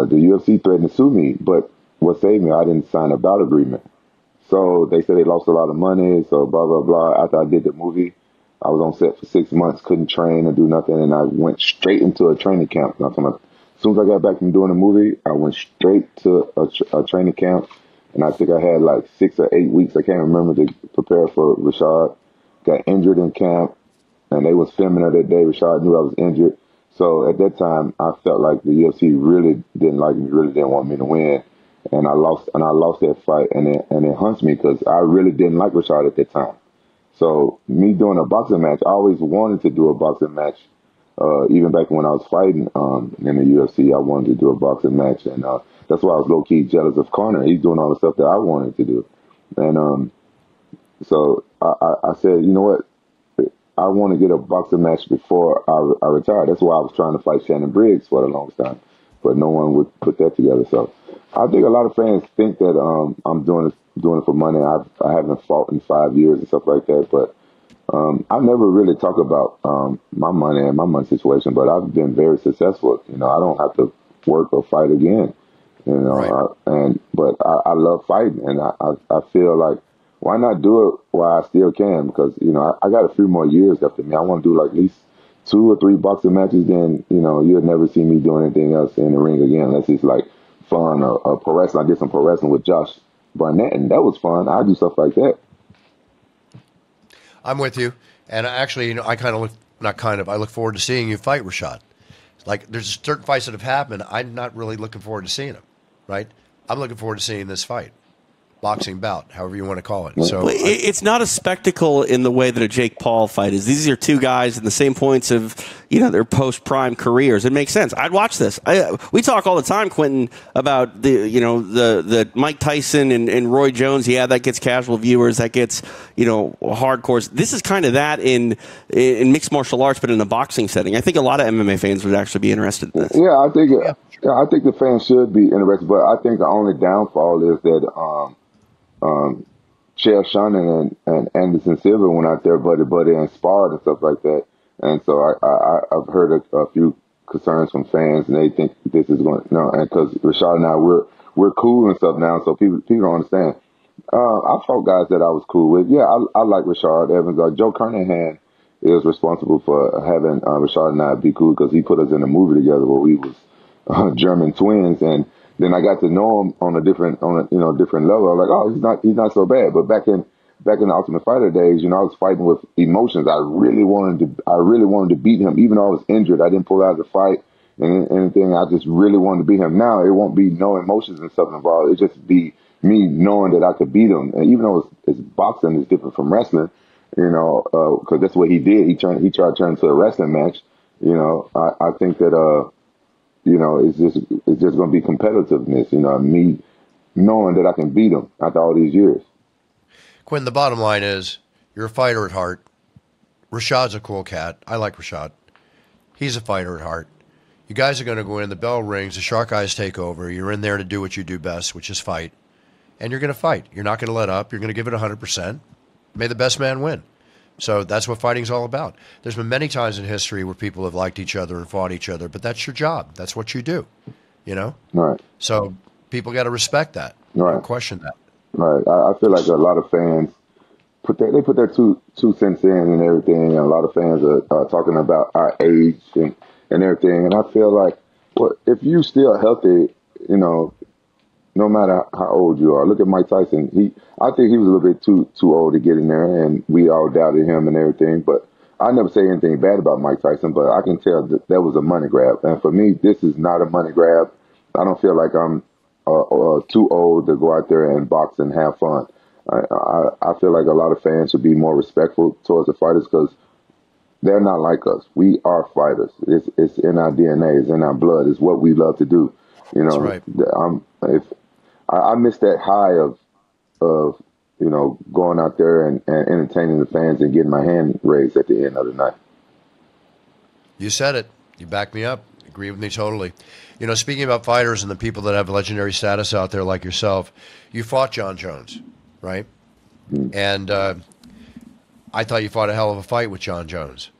the UFC threatened to sue me, but what saved me, I didn't sign a bout agreement. So they said they lost a lot of money, so blah blah blah. After I did the movie, I was on set for 6 months, couldn't train or do nothing, and I went straight into a training camp. As soon as I got back from doing the movie, I went straight to a training camp, and I think I had like 6 or 8 weeks, I can't remember, to prepare for Rashad. Got injured in camp, and they was filming it that day. Rashad knew I was injured. So at that time, I felt like the UFC really didn't like me, really didn't want me to win. And I lost that fight, and it hunts me because I really didn't like Rashad at that time. So me doing a boxing match, I always wanted to do a boxing match. Even back when I was fighting in the UFC, I wanted to do a boxing match, and that's why I was low key jealous of Conor. He's doing all the stuff that I wanted to do, and so I said, you know what, I want to get a boxing match before I retire. That's why I was trying to fight Shannon Briggs for the longest time, but no one would put that together. So I think a lot of fans think that I'm doing it for money. I haven't fought in 5 years and stuff like that, but I never really talk about my money and my money situation, but I've been very successful. I don't have to work or fight again. Right. But I love fighting, and I feel like, why not do it while I still can? Because I got a few more years left in me. I want to do like at least 2 or 3 boxing matches. Then you'll never see me doing anything else in the ring again, unless it's like fun or pro wrestling. I did some pro wrestling with Josh Barnett, and that was fun. I do stuff like that. I'm with you. And actually, I look forward to seeing you fight Rashad. Like, there's certain fights that have happened. I'm not really looking forward to seeing them, right? I'm looking forward to seeing this fight. Boxing bout, however you want to call it. So it's not a spectacle in the way that a Jake Paul fight is. These are two guys in the same points of their post-prime careers. It makes sense. I'd watch this. We talk all the time, Quinton, about the Mike Tyson and Roy Jones. Yeah, that gets casual viewers. That gets hardcores. This is kind of that in mixed martial arts, but in a boxing setting. I think a lot of MMA fans would actually be interested in this. Yeah, I think the fans should be interested, but I think the only downfall is that. Chael Sonnen and Anderson Silva went out there buddy and sparred and stuff like that. And so I've heard a few concerns from fans, and they think this is going and because Rashad and I we're cool and stuff now, so people don't understand. I fought guys that I was cool with. Yeah, I like Rashad Evans. Joe Kernahan is responsible for having Rashad and I be cool because he put us in a movie together where we was German twins, and then I got to know him on a different level. I was like, oh, he's not so bad. But back in the Ultimate Fighter days, I was fighting with emotions. I really wanted to beat him, even though I was injured. I didn't pull out of the fight and anything. I just really wanted to beat him. Now it won't be no emotions and stuff involved. It just be me knowing that I could beat him. And even though it's boxing is different from wrestling, because that's what he did. He tried to turn into a wrestling match. I think that. It's just going to be competitiveness. Me knowing that I can beat him after all these years. Quinn, the bottom line is you're a fighter at heart. Rashad's a cool cat. I like Rashad. He's a fighter at heart. You guys are going to go in. The bell rings. The shark eyes take over. You're in there to do what you do best, which is fight. And you're going to fight. You're not going to let up. You're going to give it 100%. May the best man win. So that's what fighting's all about. There's been many times in history where people have liked each other and fought each other, but that's your job. That's what you do, Right. So people got to respect that. Right. Don't question that. Right. I feel like a lot of fans put their two cents in and everything, and a lot of fans are talking about our age and everything. And I feel like, well, if you still healthy, no matter how old you are. Look at Mike Tyson. I think he was a little bit too old to get in there, and we all doubted him and everything. But I never say anything bad about Mike Tyson, but I can tell that was a money grab. And for me, this is not a money grab. I don't feel like I'm too old to go out there and box and have fun. I feel like a lot of fans should be more respectful towards the fighters because they're not like us. We are fighters. It's in our DNA. It's in our blood. It's what we love to do. That's right. I miss that high of going out there and entertaining the fans and getting my hand raised at the end of the night. You said it. You backed me up. Agree with me totally. Speaking about fighters and the people that have legendary status out there like yourself, you fought John Jones, right? Mm-hmm. And I thought you fought a hell of a fight with John Jones.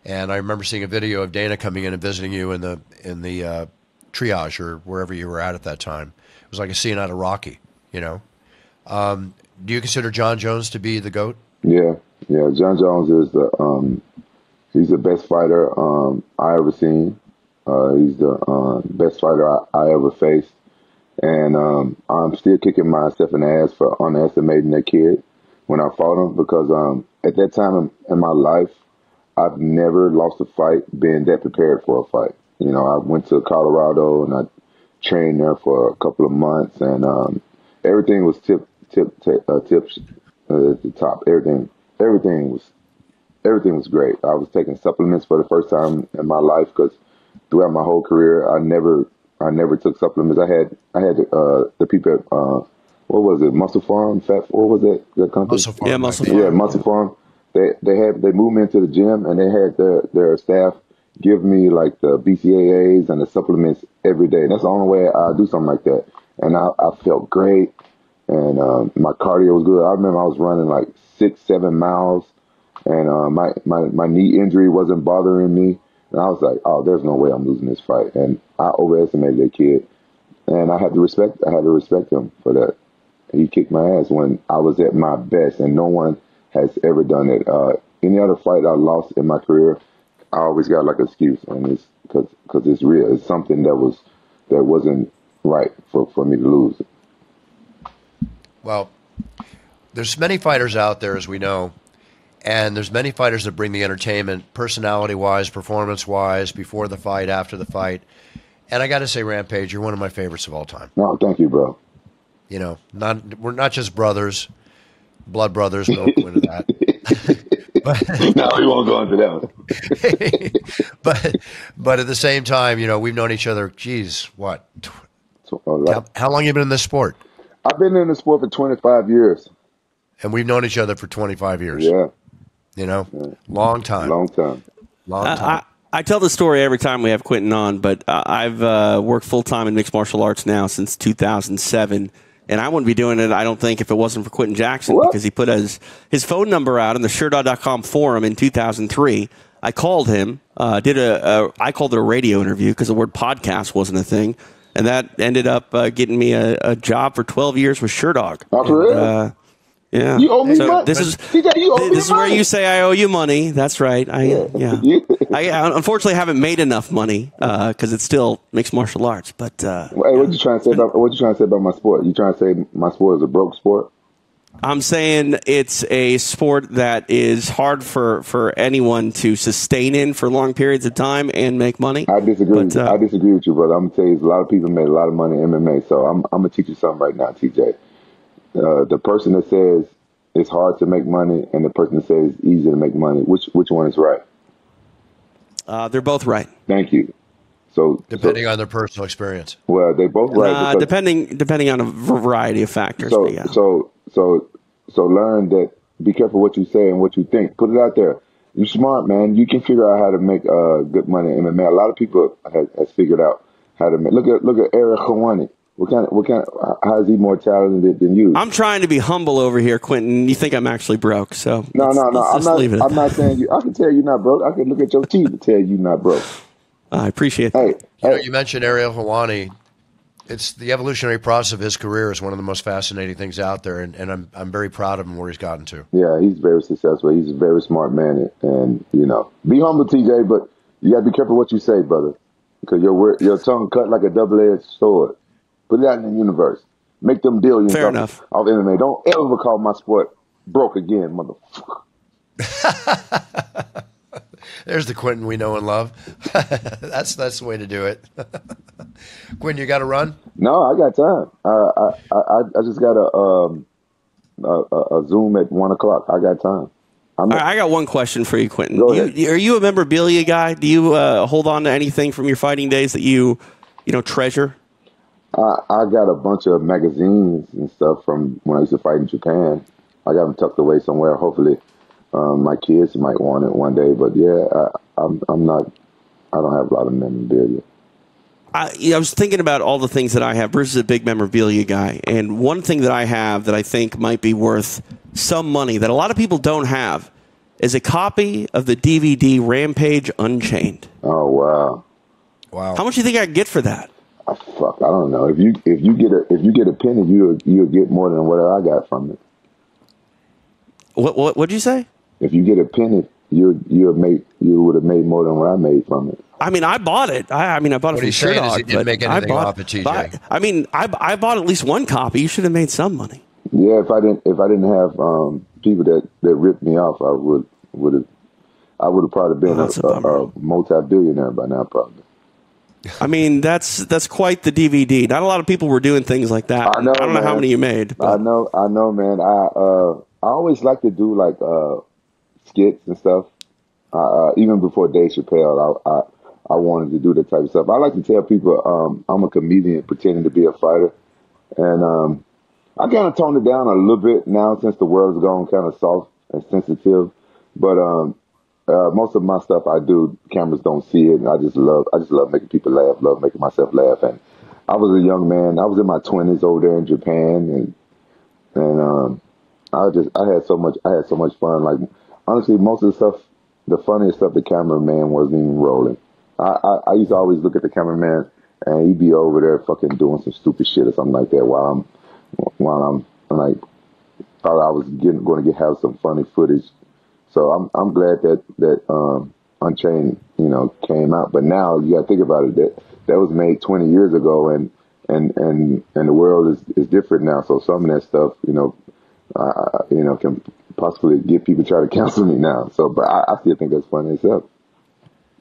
And I remember seeing a video of Dana coming in and visiting you in the triage or wherever you were at that time. It was like a scene out of Rocky, Do you consider John Jones to be the GOAT? Yeah. John Jones is he's the best fighter I ever seen. He's the best fighter I ever faced. And I'm still kicking myself in the ass for underestimating that kid when I fought him because at that time in my life, I've never lost a fight being that prepared for a fight. I went to Colorado and I trained there for a couple of months, and everything was tips at the top. Everything was great. I was taking supplements for the first time in my life because throughout my whole career, I never took supplements. I had the people at what was it, Muscle Farm? What was that company? Muscle Farm. Yeah, Muscle Farm. Yeah, Muscle Farm. They moved me into the gym and they had their staff give me like the BCAAs and the supplements every day. That's the only way I do something like that. And I felt great. And my cardio was good. I remember I was running like 6-7 miles and my knee injury wasn't bothering me. And I was like, oh, there's no way I'm losing this fight. And I overestimated that kid. And I had to respect him for that. He kicked my ass when I was at my best, and no one has ever done it. Any other fight I lost in my career, I always got like an excuse, and it's because it's real. It's something that wasn't right for me to lose. Well, there's many fighters out there, as we know, And there's many fighters that bring the entertainment, personality-wise, performance-wise, before the fight, after the fight. And I got to say, Rampage, you're one of my favorites of all time. No, thank you, bro. You know, we're not just brothers, blood brothers. We won't go into that. No, we won't go into that one. but at the same time, you know, we've known each other. Geez, what? How long have you been in this sport? I've been in the sport for 25 years, and we've known each other for 25 years. Yeah, you know, long time. I tell the story every time we have Quinton on, but I've worked full time in mixed martial arts now since 2007. And I wouldn't be doing it, I don't think, if it wasn't for Quinton Jackson, because he put his phone number out on the Sherdog.com forum in 2003. I called him, I called it a radio interview because the word podcast wasn't a thing. And that ended up getting me a job for 12 years with Sherdog. Oh, for real? Yeah. You owe me money. This is where you say I owe you money. That's right. I unfortunately haven't made enough money because it's still mixed martial arts. But hey, what you trying to say about my sport? You trying to say my sport is a broke sport? I'm saying it's a sport that is hard for anyone to sustain in for long periods of time and make money. I disagree. I disagree with you, brother. I'm gonna tell you, a lot of people made a lot of money in MMA. So I'm gonna teach you something right now, TJ. The person that says it's hard to make money and the person that says it's easy to make money, which one is right? They're both right. Thank you. So depending on their personal experience. Well, they both right. Depending on a variety of factors. So learn that. Be careful what you say and what you think. Put it out there. You're smart, man. You can figure out how to make good money in MMA. A lot of people has figured out how to make. Look at Ariel Helwani. How is he more talented than you? I'm trying to be humble over here, Quinton. You think I'm actually broke, so no. I'm not saying you. I can tell you're not broke. I can look at your teeth and tell you're not broke. I appreciate that. Hey, you mentioned Ariel Helwani. It's the evolutionary process of his career is one of the most fascinating things out there, and I'm very proud of him where he's gotten to. Yeah, he's very successful. He's a very smart man, and you know, be humble, TJ, but you gotta be careful what you say, brother, because your tongue cut like a double-edged sword. Put it out in the universe. Make them billions Fair enough. Off MMA. Don't ever call my sport broke again, motherfucker. There's the Quinton we know and love. That's the way to do it. Quinton, you got to run? No, I got time. I just got a Zoom at 1:00. I got time. All right, I got one question for you, Quinton. Go ahead. Are you a memorabilia guy? Do you hold on to anything from your fighting days that you treasure? I got a bunch of magazines and stuff from when I used to fight in Japan. I got them tucked away somewhere. Hopefully, my kids might want it one day. But yeah, I'm not. I don't have a lot of memorabilia. I was thinking about all the things that I have. Bruce is a big memorabilia guy, and one thing that I have that I think might be worth some money that a lot of people don't have is a copy of the DVD Rampage Unchained. Oh wow! How much do you think I could get for that? Fuck, I don't know. If you get a penny, you'll get more than what I got from it. What'd you say? If you get a penny, you would have made more than what I made from it. I mean, I bought it. I bought it from Sherdog. He didn't make anything off it, TJ. I bought at least one copy. You should have made some money. Yeah, if I didn't have people that ripped me off, I would have probably been a multi-billionaire by now, probably. I mean, that's quite the DVD. Not a lot of people were doing things like that. I don't know how many you made. But. I know, man. I always like to do like skits and stuff. Even before Dave Chappelle, I wanted to do that type of stuff. I like to tell people I'm a comedian pretending to be a fighter, and I kind of toned it down a little bit now since the world's gone kind of soft and sensitive. But most of my stuff I do, cameras don't see it, and I just love making people laugh, love making myself laugh. And I was a young man. I was in my 20s over there in Japan, and I had so much fun. Like honestly, most of the stuff, the funniest stuff, the cameraman wasn't even rolling. I used to always look at the cameraman, and he'd be over there fucking doing some stupid shit or something like that while I'm like thought I was going to have some funny footage. So I'm glad that Unchained, came out. But now you got to think about it. That was made 20 years ago, and the world is different now. So some of that stuff, can possibly get people to try to cancel me now. So, but I still think that's funny as hell.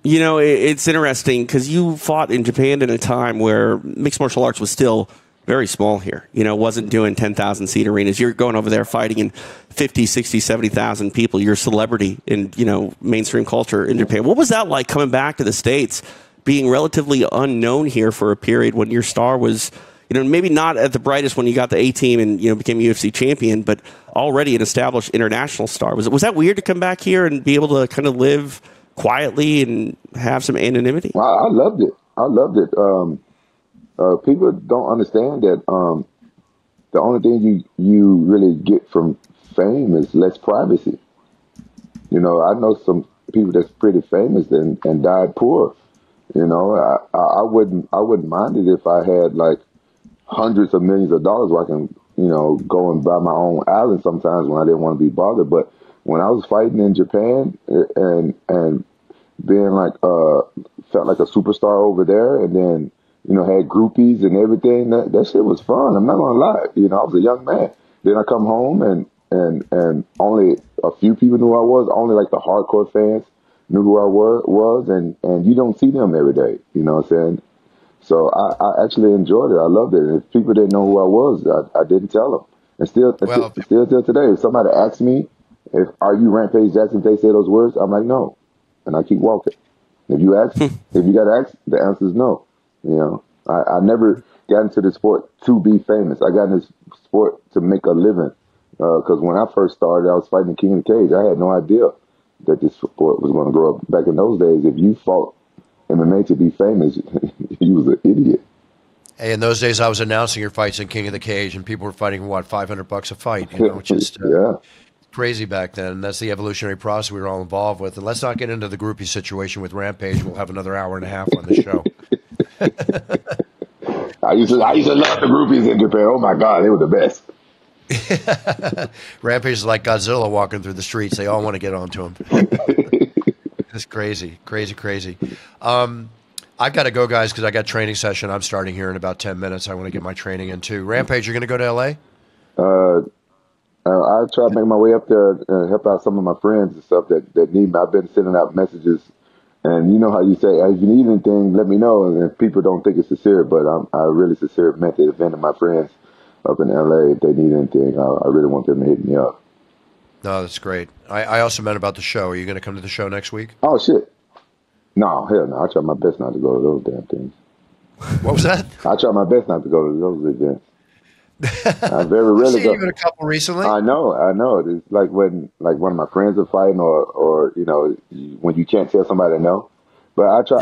You know, it's interesting because you fought in Japan at a time where mixed martial arts was still very small here. You know, wasn't doing 10,000 seat arenas. You're going over there fighting in 50, 60, 70,000 people. You're a celebrity in, mainstream culture in Japan. What was that like coming back to the States, being relatively unknown here for a period when your star was, maybe not at the brightest when you got the A team and, became UFC champion, but already an established international star? Was that weird to come back here and be able to kind of live quietly and have some anonymity? I loved it. People don't understand that the only thing you really get from fame is less privacy. I know some people that's pretty famous and died poor. I wouldn't mind it if I had like hundreds of millions of dollars where I can, go and buy my own island sometimes when I didn't want to be bothered. But when I was fighting in Japan and being like felt like a superstar over there, and then had groupies and everything, that shit was fun. I'm not gonna lie, I was a young man. Then I come home and only a few people knew who I was. Only like the hardcore fans knew who I was, and you don't see them every day. You know what I'm saying? So I actually enjoyed it. I loved it. And if people didn't know who I was, I didn't tell them. And still till today, if somebody asks me, are you Rampage Jackson? If they say those words, I'm like, no, and I keep walking. If you ask, if you got to ask, the answer is no. I never got into the sport to be famous. I got in this sport to make a living. Because when I first started, I was fighting King of the Cage. I had no idea that this sport was going to grow up. Back in those days, if you fought MMA to be famous, you was an idiot. Hey, in those days, I was announcing your fights in King of the Cage, and people were fighting, what, $500 a fight? Just crazy back then. And that's the evolutionary process we were all involved with. And let's not get into the groupie situation with Rampage. We'll have another hour and a half on the show. I used to love the groupies in Japan. Oh my God, they were the best. Rampage is like Godzilla walking through the streets. They all want to get onto him. It's crazy. I've got to go, guys, because I got training session. I'm starting here in about 10 minutes. I want to get my training in too. Rampage, you're going to go to L.A.? I try to make my way up there and help out some of my friends and stuff that need me. I've been sending out messages. And you know how you say, if you need anything, let me know. And people don't think it's sincere, but I really sincere meant it. If any of my friends up in L.A., if they need anything, I really want them to hit me up. No, that's great. I also meant about the show. Are you going to come to the show next week? Oh, shit. No, hell no. I try my best not to go to those damn things. What was that? I try my best not to go to those events. I very rarely go. I've seen you in a couple recently. I know. It's like when one of my friends are fighting, or when you can't tell somebody no. But I try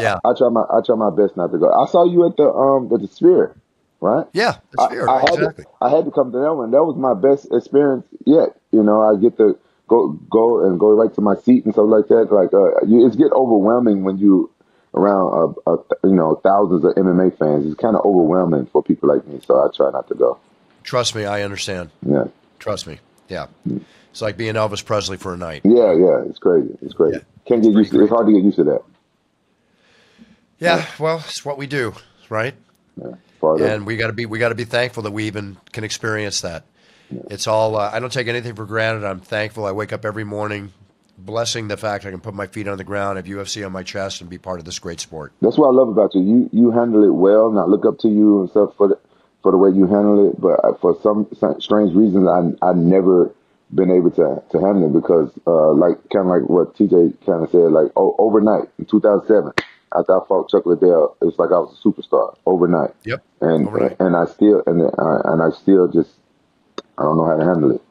my best not to go. I saw you at the Sphere, right? Yeah, the Sphere. Exactly. I had to come to that one. That was my best experience yet. I get to go right to my seat and stuff like that. Like it's get overwhelming when you around thousands of MMA fans. It's kind of overwhelming for people like me. So I try not to go. Trust me, I understand. Yeah. Trust me. Yeah. It's like being Elvis Presley for a night. Yeah. It's crazy. Yeah. Can't get used to it. It's hard to get used to that. Yeah. Well, it's what we do, right? Yeah. And we got to be thankful that we even can experience that. Yeah. It's all. I don't take anything for granted. I'm thankful. I wake up every morning, blessing the fact I can put my feet on the ground, have UFC on my chest, and be part of this great sport. That's what I love about you. You handle it well, and I look up to you and stuff for the way you handle it. But for some strange reasons, I never been able to handle it because, kind of like what TJ kind of said, like overnight in 2007, after I fought Chuck Liddell, it was like I was a superstar overnight. Yep. And overnight. and I still just I don't know how to handle it.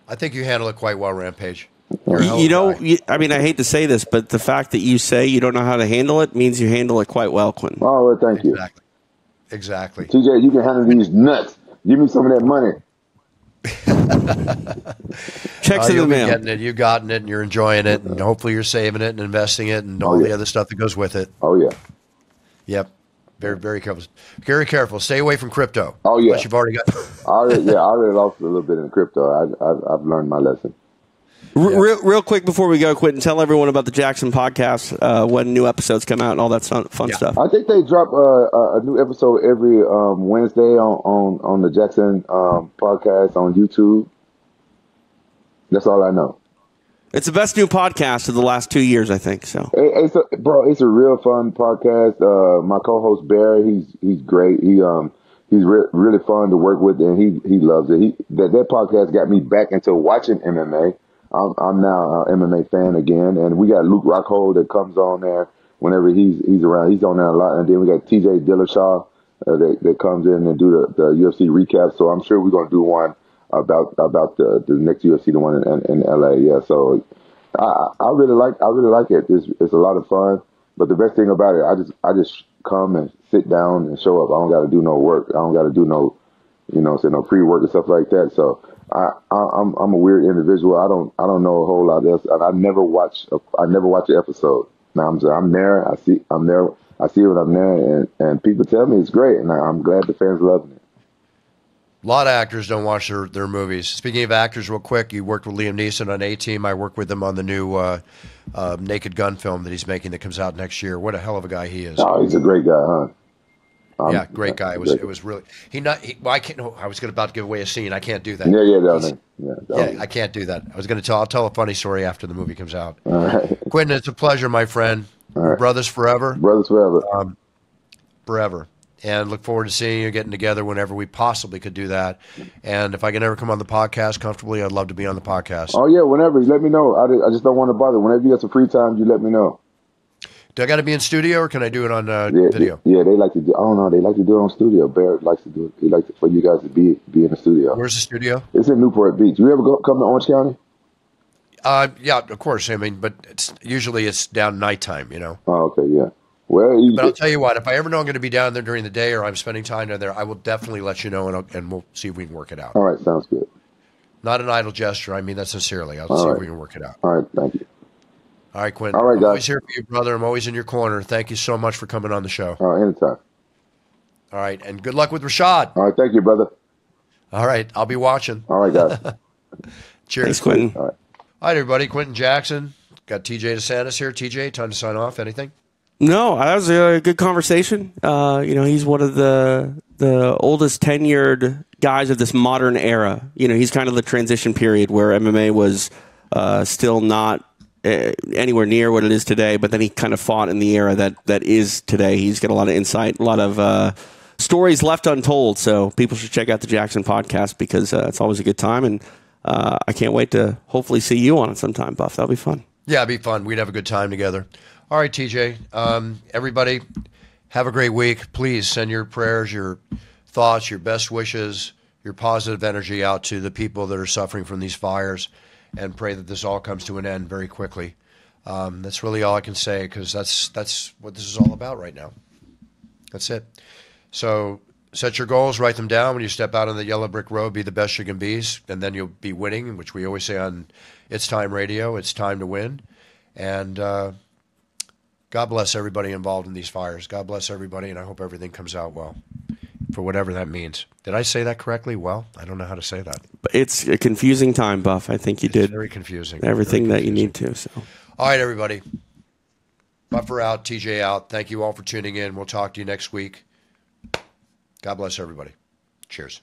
I think you handle it quite well, Rampage. I hate to say this, but the fact that you say you don't know how to handle it means you handle it quite well, Quinton. Oh, well, thank you. Exactly. TJ, you can handle these nuts. Give me some of that money. Checks in the mail. Getting it. You've gotten it, and you're enjoying it, and hopefully you're saving it and investing it, and all the other stuff that goes with it. Oh yeah. Yep. Very, very careful. Very careful. Stay away from crypto. Oh yeah. Unless you've already got. I already lost a little bit in crypto. I've learned my lesson. Real quick before we go, Quinton, tell everyone about the Jackson podcast, when new episodes come out and all that fun stuff. I think they drop a new episode every Wednesday on the Jackson podcast on YouTube. That's all I know. It's the best new podcast of the last 2 years, I think. So, it's a real fun podcast. My co-host Bear, he's great. He's really fun to work with, and he loves it. That podcast got me back into watching MMA. I'm now an MMA fan again, and we got Luke Rockhold that comes on there whenever he's around. He's on there a lot, and then we got TJ Dillashaw that comes in and do the UFC recap. So I'm sure we're gonna do one about the next UFC, the one in LA. Yeah, so I really like it. It's a lot of fun. But the best thing about it, I just come and sit down and show up. I don't got to do no work. I don't got to do no pre-work and stuff like that. So I'm a weird individual. I don't know a whole lot else. And I never watch an episode. Now I'm there. I see when I'm there, and people tell me it's great, and I'm glad the fans loving it. A lot of actors don't watch their movies. Speaking of actors, real quick, you worked with Liam Neeson on A-Team. I work with him on the new Naked Gun film that he's making that comes out next year. What a hell of a guy he is. Oh, he's a great guy, huh? Yeah, great guy. It was really I can't. No, I was about to give away a scene. I can't do that. Yeah, I can't do that. I was going to I'll tell a funny story after the movie comes out. All right. Quinton, it's a pleasure, my friend. All right. Brothers forever. Brothers forever. Forever. And look forward to seeing you, getting together whenever we possibly could do that. And if I can ever come on the podcast comfortably, I'd love to be on the podcast. Oh yeah, whenever. Let me know. I just don't want to bother. Whenever you got some free time, you let me know. Do I got to be in studio, or can I do it on video? Yeah, they like to do. I don't know. They like to do it on studio. Barrett likes to do it. He likes for you guys to be in the studio. Where's the studio? It's in Newport Beach. You ever come to Orange County? Yeah, of course. I mean, but usually it's down nighttime, you know. Oh, okay, yeah. Well, but I'll tell you what. If I ever know I'm going to be down there during the day, or I'm spending time down there, I will definitely let you know, and we'll see if we can work it out. All right, sounds good. Not an idle gesture. I mean that sincerely. I'll see if we can work it out. All right, thank you. All right, Quinton. All right, guys. I'm always here for you, brother. I'm always in your corner. Thank you so much for coming on the show. All right, anytime. All right, and good luck with Rashad. All right, thank you, brother. All right, I'll be watching. All right, guys. Cheers. Thanks, Quinton. All right. All right, everybody. Quinton Jackson. Got TJ DeSantis here. TJ, time to sign off. Anything? No, that was a good conversation. He's one of the oldest tenured guys of this modern era. He's kind of the transition period where MMA was still not anywhere near what it is today, but then he kind of fought in the era that is today. He's got a lot of insight, a lot of stories left untold. So people should check out the Jackson podcast because it's always a good time, and I can't wait to hopefully see you on it sometime, Buff. That'll be fun. Yeah, it'd be fun. We'd have a good time together. All right, TJ. Everybody, have a great week. Please send your prayers, your thoughts, your best wishes, your positive energy out to the people that are suffering from these fires, and pray that this all comes to an end very quickly. That's really all I can say, because that's what this is all about right now. That's it. So set your goals, write them down. When you step out on the yellow brick road, be the best you can be, and then you'll be winning, which we always say on It's Time Radio. It's time to win. And God bless everybody involved in these fires. God bless everybody, and I hope everything comes out well, for whatever that means. Did I say that correctly? Well, I don't know how to say that. It's a confusing time, Buff. I think you did very confusing. Everything very that you need to. So, all right, everybody. Buffer out, TJ out. Thank you all for tuning in. We'll talk to you next week. God bless everybody. Cheers.